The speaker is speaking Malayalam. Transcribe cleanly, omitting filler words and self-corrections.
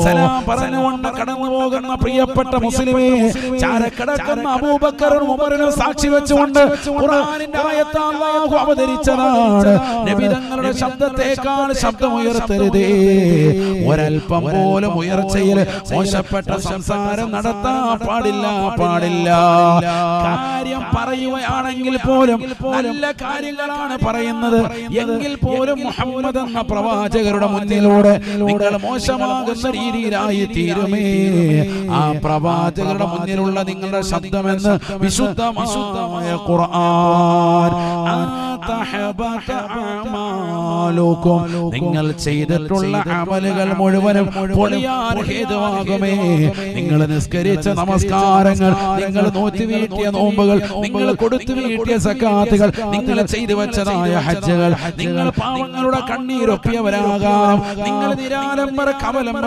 സലാം പറഞ്ഞുകൊണ്ട് കടന്നു പോകുന്ന പ്രിയപ്പെട്ട മുസ്ലിമേ, ചാരക്കടക്കുന്ന അബൂബക്കറും ഉമറിനും സാക്ഷി വെച്ചുകൊണ്ട് ഖുർആനിന്റെ ആയത്ത് അല്ലാഹു അവതരിച്ചതാണ്. നബി തങ്ങളുടെ ശബ്ദത്തേക്കാൾ ശബ്ദമുയർത്തരുതേ, ഒരൽപ്പം പോലും ഉയർച്ചയിൽ മോശപ്പെട്ട സംസാരം നടത്താൻ പാടില്ല. കാര്യം പറയുകയാണെങ്കിൽ പോലും നല്ല കാര്യങ്ങളാണ് പറയുന്നത് എങ്കിൽ പോലും മുഹമ്മദ് എന്ന പ്രവാചകരുടെ മുന്നിലൂടെ നിങ്ങൾ മോശമാകുന്ന രീതിയിലായി തീരുമേ. ആ പ്രവാചകരുടെ മുന്നിലുള്ള നിങ്ങളുടെ ശബ്ദമെന്ന് വിശുദ്ധമായ ഖുർആൻ, നിങ്ങൾ ചെയ്തിട്ടുള്ള അമലുകൾ മുഴുവനും പൊളിയാൻ ഹേതുവാകുമേ. നിങ്ങൾ നിസ്കരിച്ച നമസ്കാരങ്ങൾ, നിങ്ങൾ നോറ്റുവീട്ടിയ നോമ്പുകൾ, നിങ്ങൾ കൊടുത്തു വീട്ടിയ സക്കാത്തുകൾ, നിങ്ങൾ ചെയ്തു വെച്ചതായ ഹജ്ജുകൾ, നിങ്ങൾ പാവങ്ങളുടെ കണ്ണീരൊപ്പിയവരാകാം, നിങ്ങൾ നിരാലംബര കവലം